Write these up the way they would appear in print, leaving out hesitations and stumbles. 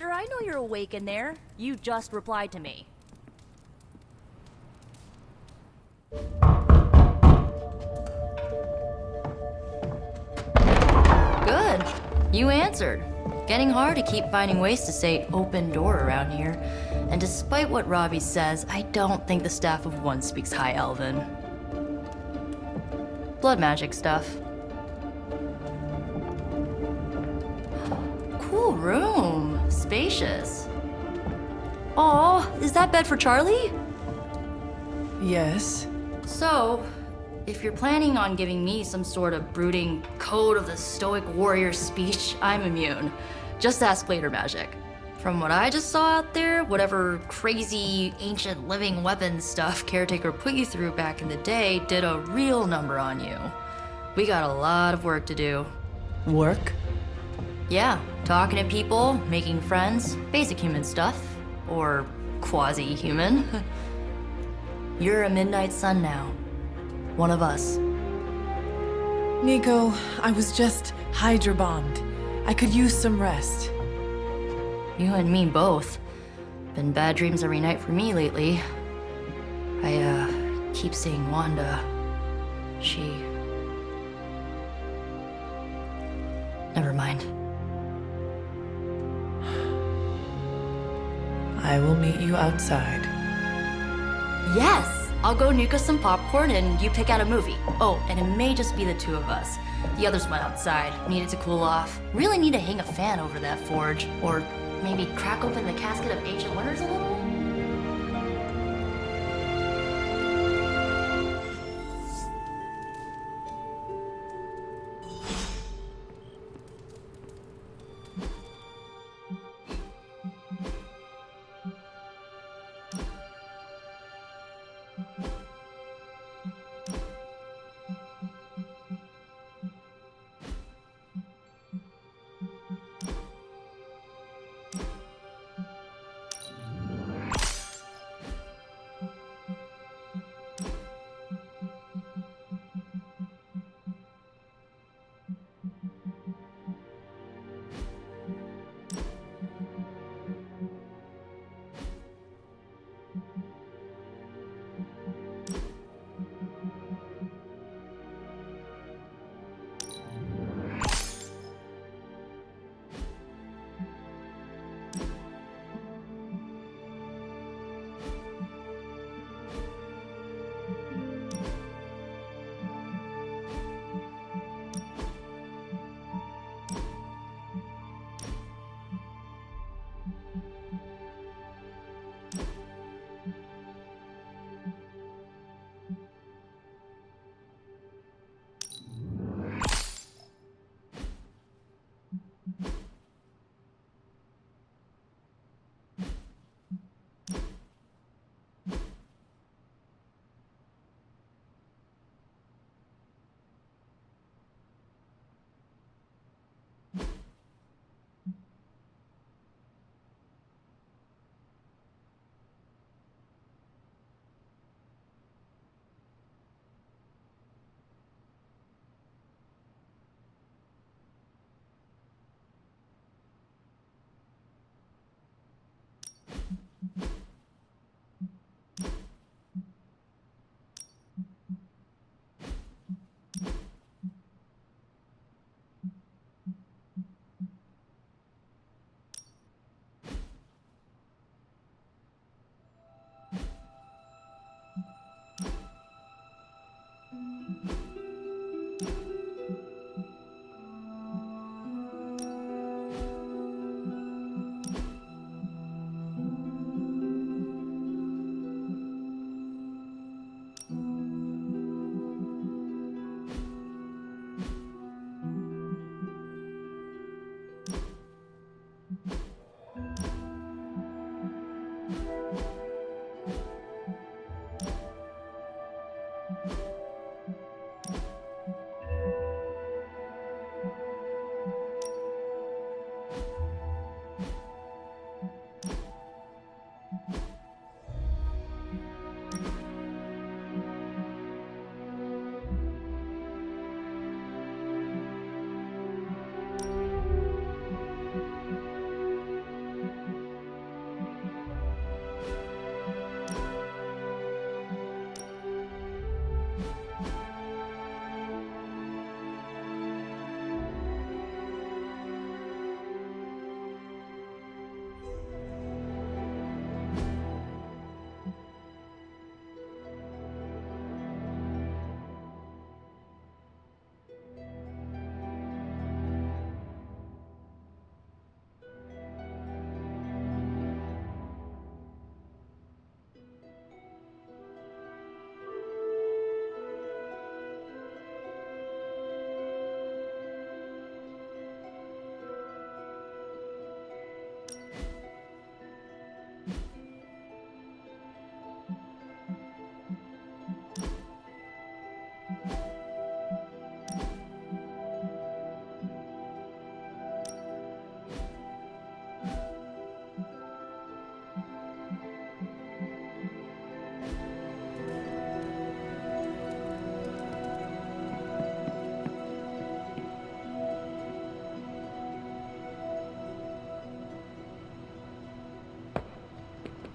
Oshtur, I know you're awake in there. You just replied to me. Good. You answered. Getting hard to keep finding ways to say open door around here. And despite what Robbie says, I don't think the staff of one speaks High Elven. Blood magic stuff. Cool room. Spacious. Aw, is that bed for Charlie? Yes. So, if you're planning on giving me some sort of brooding code of the stoic warrior speech, I'm immune. Just ask later, magic. From what I just saw out there, whatever crazy ancient living weapons stuff Caretaker put you through back in the day did a real number on you. We got a lot of work to do. Work? Yeah, talking to people, making friends, basic human stuff. Or quasi-human. You're a Midnight Sun now. One of us. Nico, I was just Hydra bombed. I could use some rest. You and me both. Been bad dreams every night for me lately. I, keep seeing Wanda. She... Never mind. I will meet you outside. Yes! I'll go nuke us some popcorn and you pick out a movie. Oh, and it may just be the two of us. The others went outside, needed to cool off. Really need to hang a fan over that forge. Or maybe crack open the casket of ancient wonders a little?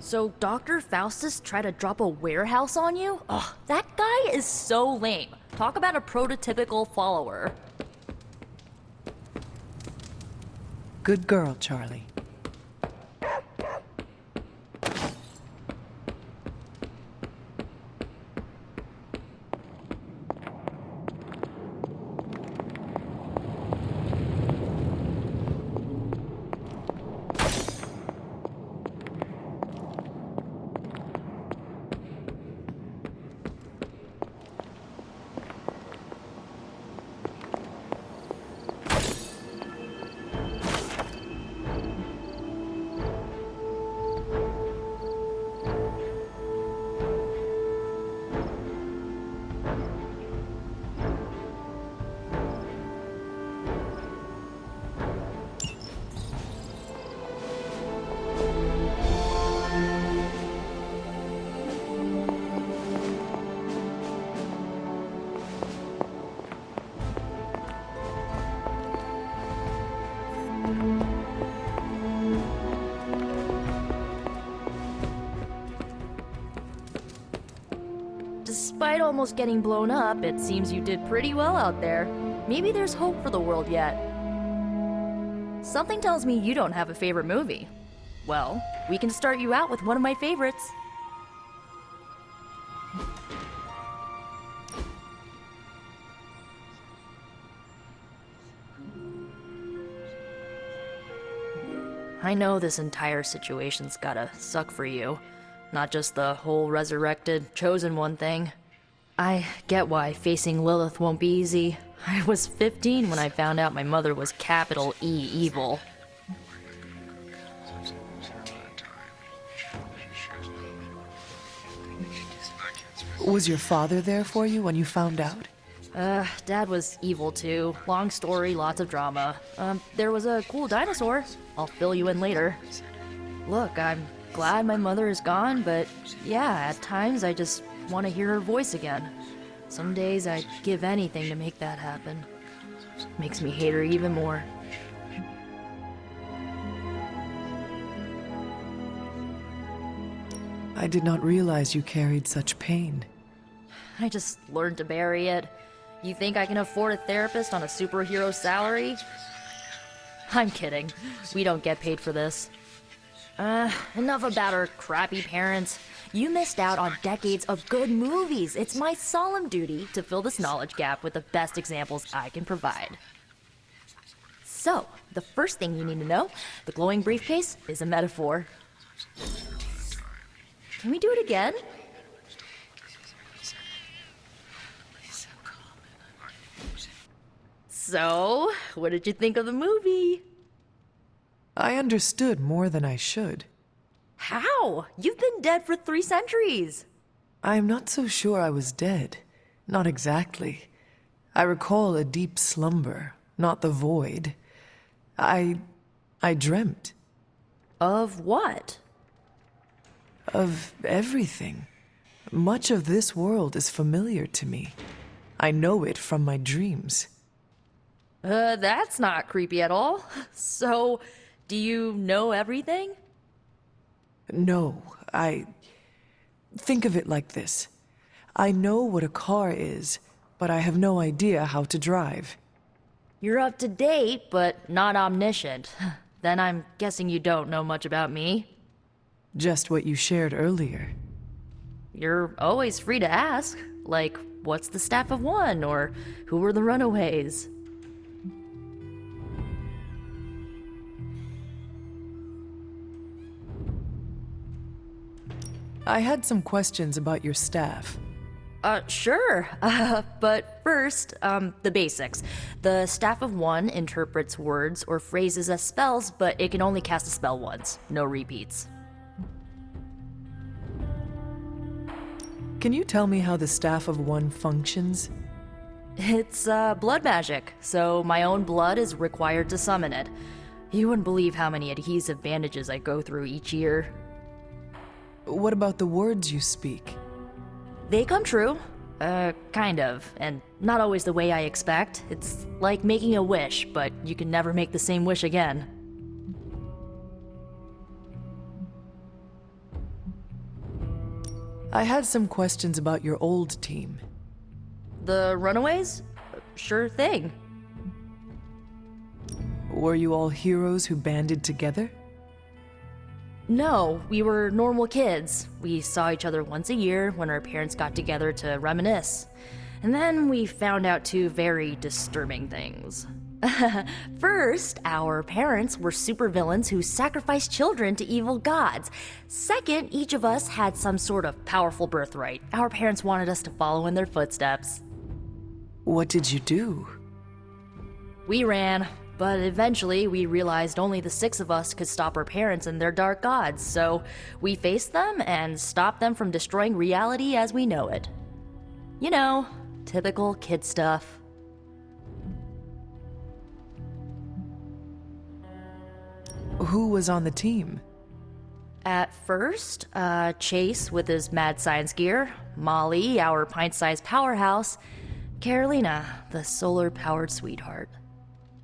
So Dr. Faustus tried to drop a warehouse on you? Ugh, that guy is so lame. Talk about a prototypical follower. Good girl, Charlie. Despite almost getting blown up, it seems you did pretty well out there. Maybe there's hope for the world yet. Something tells me you don't have a favorite movie. Well, we can start you out with one of my favorites. I know this entire situation's gotta suck for you. Not just the whole resurrected, chosen one thing. I get why facing Lilith won't be easy. I was 15 when I found out my mother was capital E evil. Was your father there for you when you found out? Dad was evil too. Long story, lots of drama. There was a cool dinosaur. I'll fill you in later. Look, I'm glad my mother is gone, but yeah, at times I just want to hear her voice again. Some days I'd give anything to make that happen. Makes me hate her even more. I did not realize you carried such pain. I just learned to bury it. You think I can afford a therapist on a superhero salary? I'm kidding. We don't get paid for this. Enough about our crappy parents. You missed out on decades of good movies. It's my solemn duty to fill this knowledge gap with the best examples I can provide. So, the first thing you need to know, the glowing briefcase is a metaphor. Can we do it again? So, what did you think of the movie? I understood more than I should. How? You've been dead for 3 centuries. I am not so sure I was dead. Not exactly. I recall a deep slumber, not the void. I dreamt. Of what? Of everything. Much of this world is familiar to me. I know it from my dreams. That's not creepy at all. So, do you know everything? No, think of it like this. I know what a car is, but I have no idea how to drive. You're up to date, but not omniscient. Then I'm guessing you don't know much about me. Just what you shared earlier. You're always free to ask. Like, what's the Staff of One? Or who were the Runaways? I had some questions about your staff. Sure. But first, the basics. The Staff of One interprets words or phrases as spells, but it can only cast a spell once. No repeats. Can you tell me how the Staff of One functions? It's, blood magic, so my own blood is required to summon it. You wouldn't believe how many adhesive bandages I go through each year. What about the words you speak? They come true. Kind of. And not always the way I expect. It's like making a wish, but you can never make the same wish again. I had some questions about your old team. The Runaways? Sure thing. Were you all heroes who banded together? No, we were normal kids. We saw each other once a year when our parents got together to reminisce. And then we found out two very disturbing things. First, our parents were supervillains who sacrificed children to evil gods. Second, each of us had some sort of powerful birthright. Our parents wanted us to follow in their footsteps. What did you do? We ran, but eventually we realized only the six of us could stop our parents and their dark gods, so we faced them and stopped them from destroying reality as we know it. You know, typical kid stuff. Who was on the team? At first, Chase with his mad science gear, Molly, our pint-sized powerhouse, Carolina, the solar-powered sweetheart.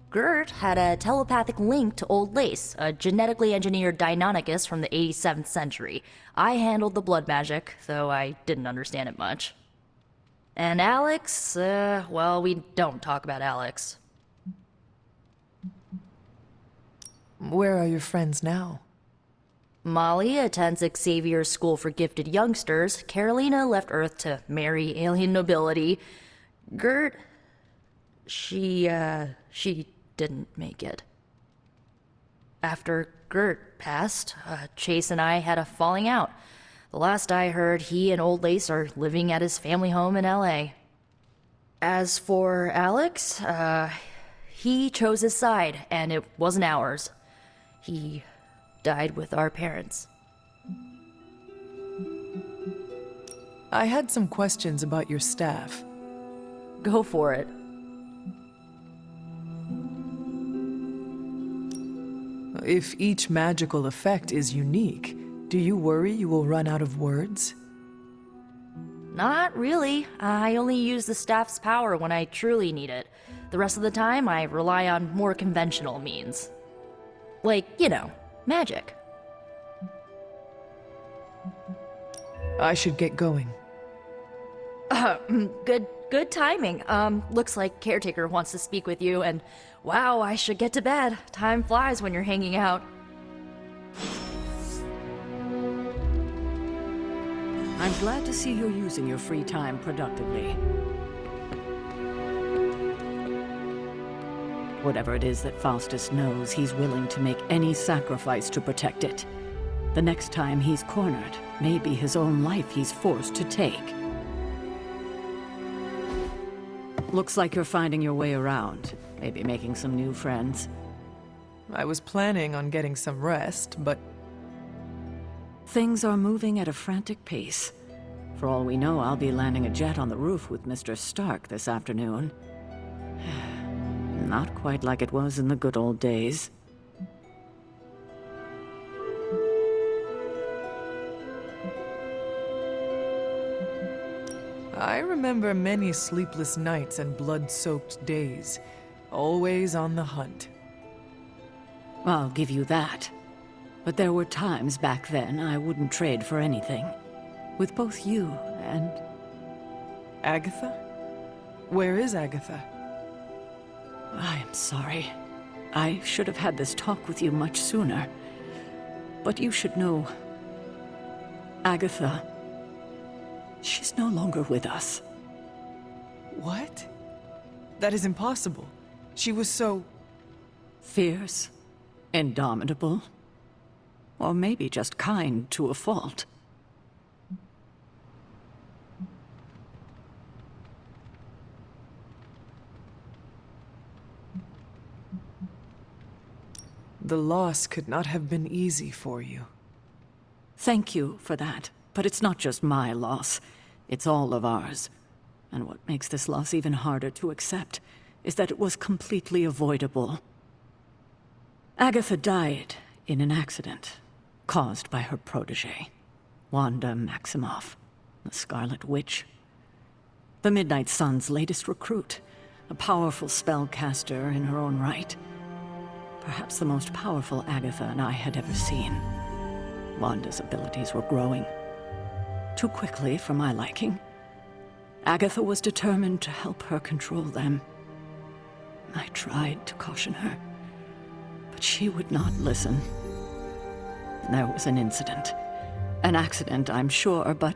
Gert had a telepathic link to Old Lace, a genetically engineered Deinonychus from the 87th century. I handled the blood magic, though I didn't understand it much. And Alex, well, we don't talk about Alex. Where are your friends now? Molly attends Xavier's School for Gifted Youngsters. Carolina left Earth to marry alien nobility. Gert, she didn't make it. After Gert passed, Chase and I had a falling out. The last I heard, he and Old Lace are living at his family home in LA. As for Alex, he chose his side, and it wasn't ours. He died with our parents. I had some questions about your staff. Go for it. If each magical effect is unique, do you worry you will run out of words? Not really. I only use the staff's power when I truly need it. The rest of the time, I rely on more conventional means. Like, you know, magic. I should get going. Good timing. Looks like Caretaker wants to speak with you, and wow, I should get to bed. Time flies when you're hanging out. I'm glad to see you're using your free time productively. Whatever it is that Faustus knows, he's willing to make any sacrifice to protect it. The next time he's cornered, maybe his own life he's forced to take. Looks like you're finding your way around, maybe making some new friends. I was planning on getting some rest, but Things are moving at a frantic pace. For all we know, I'll be landing a jet on the roof with Mr. Stark this afternoon. Not quite like it was in the good old days. I remember many sleepless nights and blood-soaked days, always on the hunt. I'll give you that. But there were times back then I wouldn't trade for anything. With both you and... Agatha? Where is Agatha? I am sorry. I should have had this talk with you much sooner. But you should know... Agatha... She's no longer with us. What? That is impossible. She was so... Fierce, indomitable, or maybe just kind to a fault. The loss could not have been easy for you. Thank you for that, but it's not just my loss. It's all of ours. And what makes this loss even harder to accept is that it was completely avoidable. Agatha died in an accident caused by her protege, Wanda Maximoff, the Scarlet Witch. The Midnight Sun's latest recruit, a powerful spellcaster in her own right. Perhaps the most powerful Agatha and I had ever seen. Wanda's abilities were growing. too quickly for my liking. Agatha was determined to help her control them. I tried to caution her, but she would not listen. There was an incident. An accident, I'm sure, but...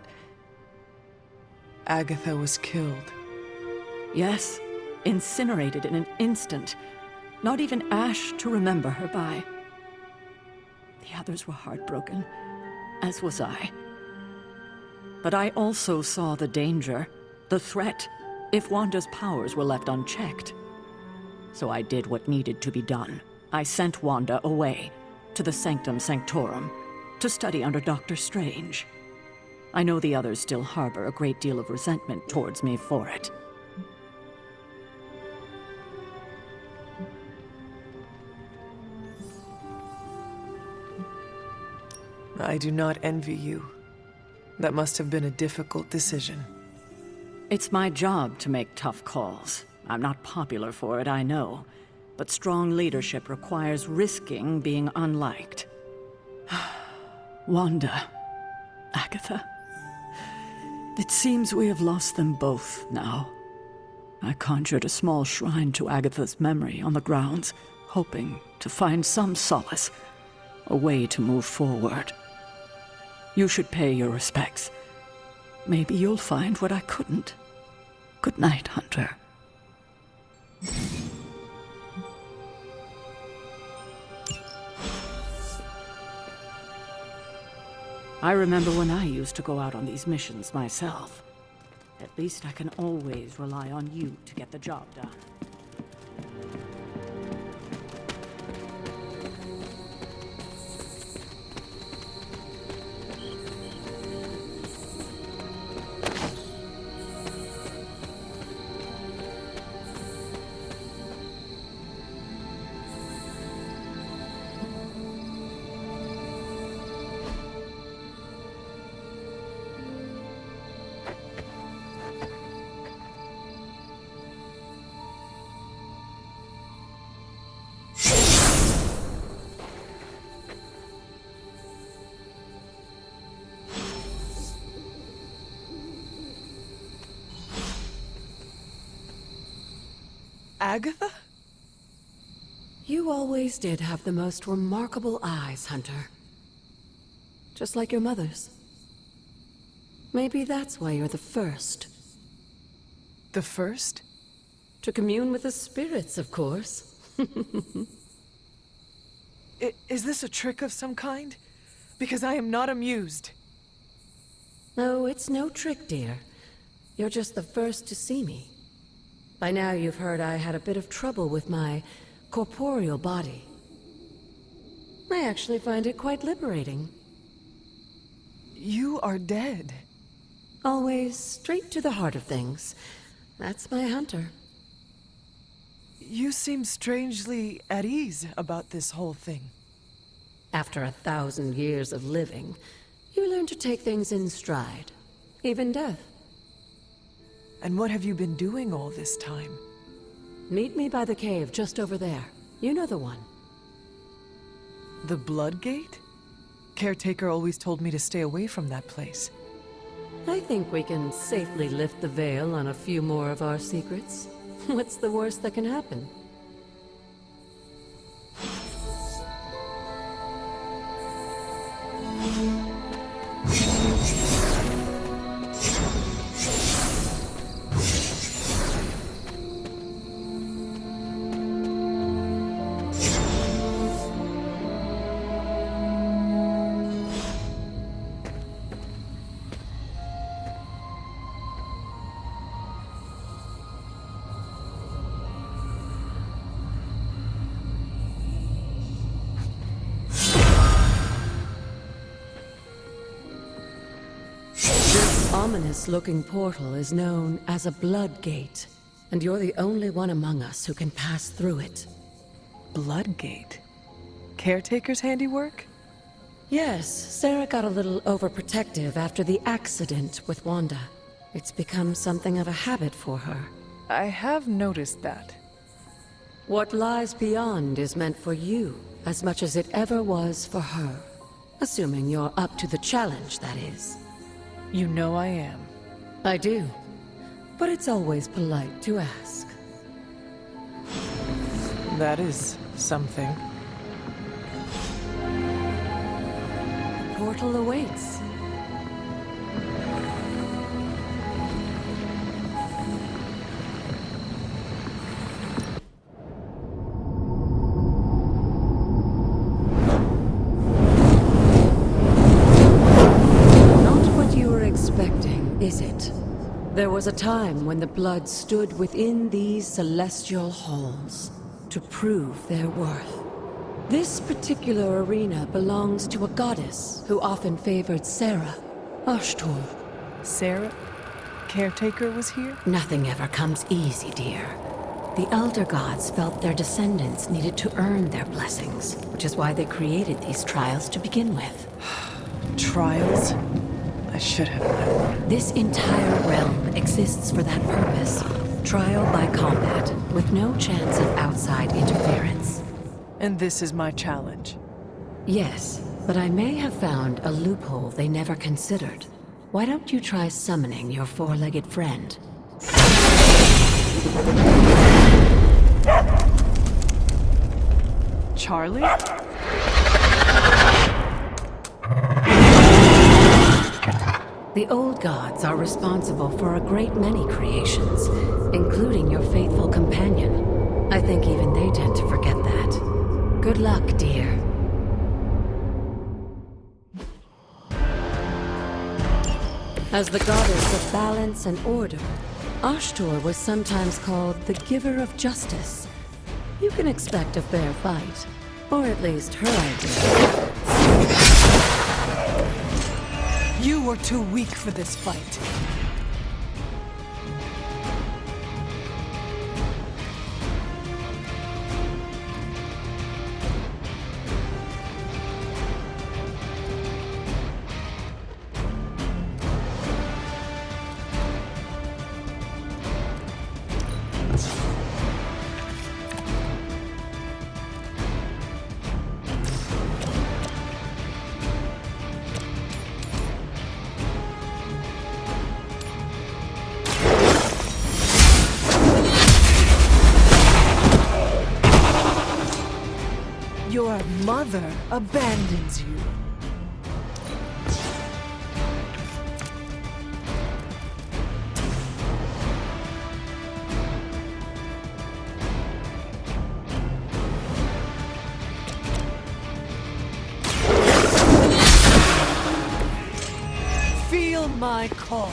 Agatha was killed. Yes, incinerated in an instant. Not even ash to remember her by. The others were heartbroken, as was I. But I also saw the danger, the threat, if Wanda's powers were left unchecked. So I did what needed to be done. I sent Wanda away, to the Sanctum Sanctorum, to study under Dr. Strange. I know the others still harbor a great deal of resentment towards me for it. I do not envy you. That must have been a difficult decision. It's my job to make tough calls. I'm not popular for it, I know. But strong leadership requires risking being unliked. Wanda, Agatha. It seems we have lost them both now. I conjured a small shrine to Agatha's memory on the grounds, hoping to find some solace, a way to move forward. You should pay your respects. Maybe you'll find what I couldn't. Good night, Hunter. I remember when I used to go out on these missions myself. At least I can always rely on you to get the job done. Agatha? You always did have the most remarkable eyes, Hunter. Just like your mother's. Maybe that's why you're the first. The first? To commune with the spirits, of course. Is this a trick of some kind? Because I am not amused. No, it's no trick, dear. You're just the first to see me. By now you've heard I had a bit of trouble with my corporeal body. I actually find it quite liberating. You are dead. Always straight to the heart of things. That's my Hunter. You seem strangely at ease about this whole thing. After 1,000 years of living, you learn to take things in stride. Even death. And what have you been doing all this time? Meet me by the cave just over there. You know the one. The Blood Gate? Caretaker always told me to stay away from that place. I think we can safely lift the veil on a few more of our secrets. What's the worst that can happen? Ominous-looking portal is known as a Blood Gate, and you're the only one among us who can pass through it. Blood Gate? Caretaker's handiwork? Yes, Sarah got a little overprotective after the accident with Wanda. It's become something of a habit for her. I have noticed that. What lies beyond is meant for you, as much as it ever was for her. Assuming you're up to the challenge, that is. You know I am. I do. But it's always polite to ask. That is something. The portal awaits. Is it? There was a time when the blood stood within these celestial halls to prove their worth. This particular arena belongs to a goddess who often favored Sarah, Oshtur. Sarah? Caretaker was here? Nothing ever comes easy, dear. The Elder Gods felt their descendants needed to earn their blessings, which is why they created these trials to begin with. Trials? I should have known. This entire realm exists for that purpose. Trial by combat, with no chance of outside interference. And this is my challenge. Yes, but I may have found a loophole they never considered. Why don't you try summoning your four-legged friend? Charlie? The old gods are responsible for a great many creations, including your faithful companion. I think even they tend to forget that. Good luck, dear. As the goddess of balance and order, Oshtur was sometimes called the giver of justice. You can expect a fair fight, or at least her idea. You were too weak for this fight. Your mother abandons you. Feel my call.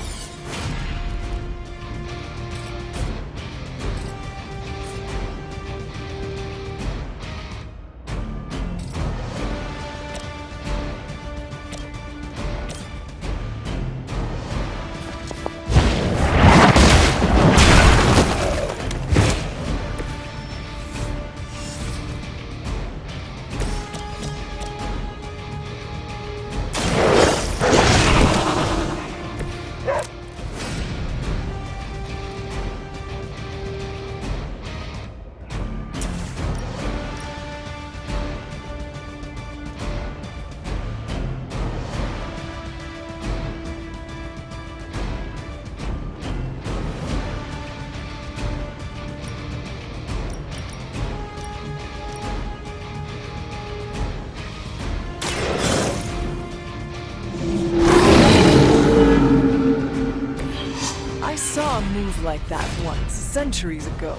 I saw a move like that once, centuries ago.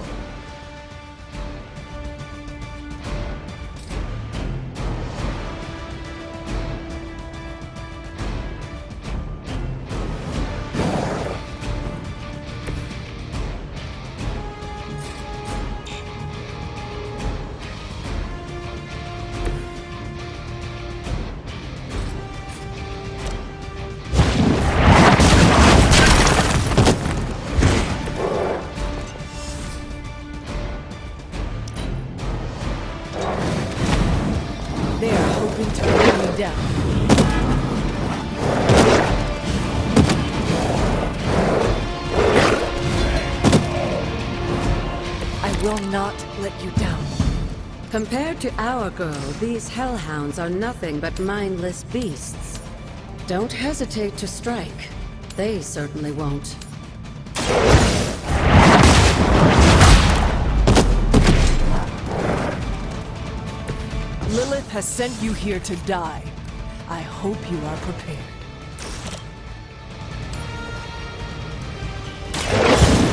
They are hoping to bring me down. I will not let you down. Compared to our girl, these hellhounds are nothing but mindless beasts. Don't hesitate to strike. They certainly won't. Lilith has sent you here to die. I hope you are prepared.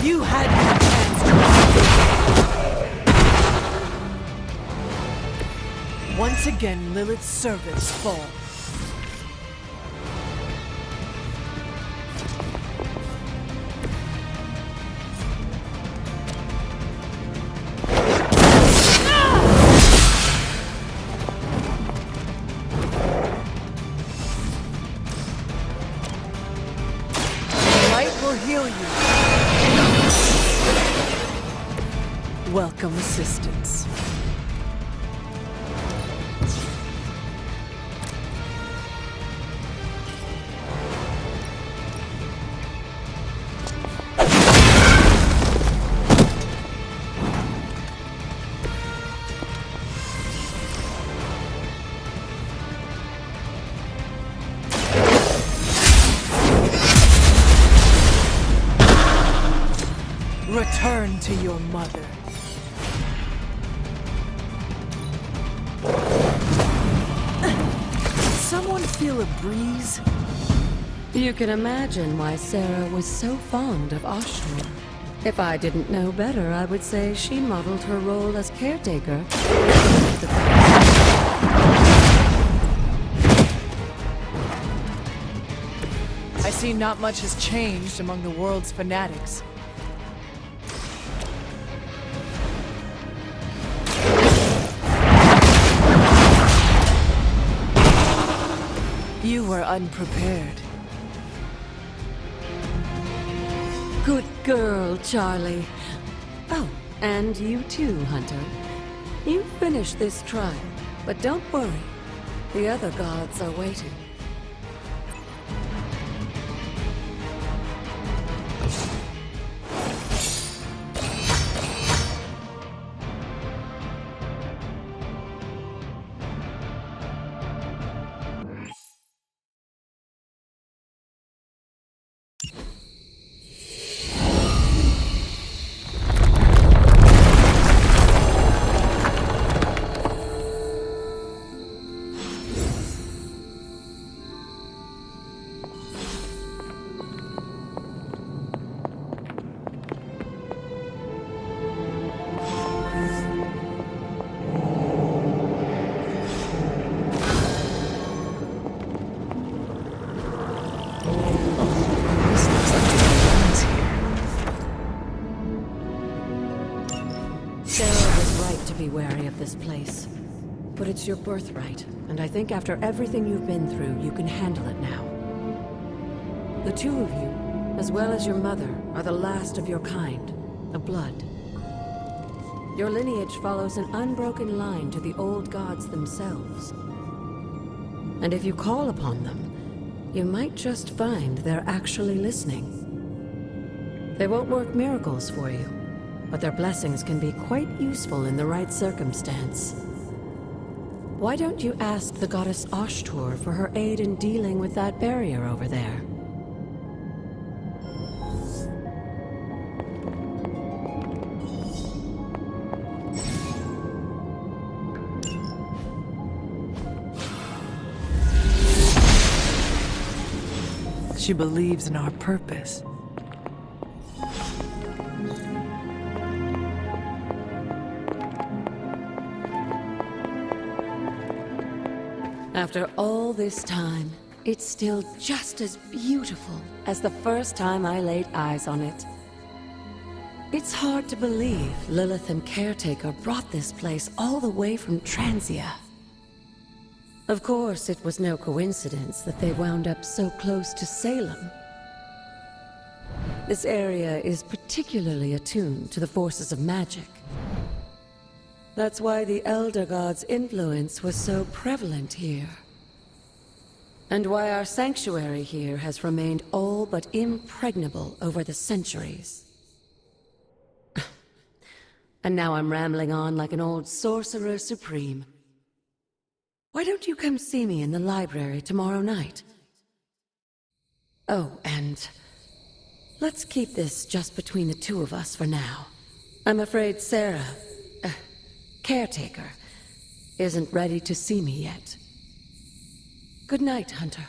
You had your chance to... Once again, Lilith's servants fall. Heal you. Welcome assistance. Return to your mother. Someone feel a breeze? You can imagine why Sarah was so fond of Oshtur. If I didn't know better, I would say she modeled her role as caretaker. I see not much has changed among the world's fanatics. You were unprepared. Good girl, Charlie. Oh, and you too, Hunter. You finished this trial, but don't worry. The other gods are waiting. Be wary of this place. But it's your birthright, and I think after everything you've been through, you can handle it now. The two of you, as well as your mother, are the last of your kind, the Blood. Your lineage follows an unbroken line to the old gods themselves. And if you call upon them, you might just find they're actually listening. They won't work miracles for you, but their blessings can be quite useful in the right circumstance. Why don't you ask the goddess Oshtur for her aid in dealing with that barrier over there? She believes in our purpose. After all this time, it's still just as beautiful as the first time I laid eyes on it. It's hard to believe Lilith and Caretaker brought this place all the way from Transia. Of course, it was no coincidence that they wound up so close to Salem. This area is particularly attuned to the forces of magic. That's why the Elder God's influence was so prevalent here. And why our sanctuary here has remained all but impregnable over the centuries. And now I'm rambling on like an old sorcerer supreme. Why don't you come see me in the library tomorrow night? Oh, and let's keep this just between the two of us for now. I'm afraid Sarah, caretaker, isn't ready to see me yet. Good night, Hunter.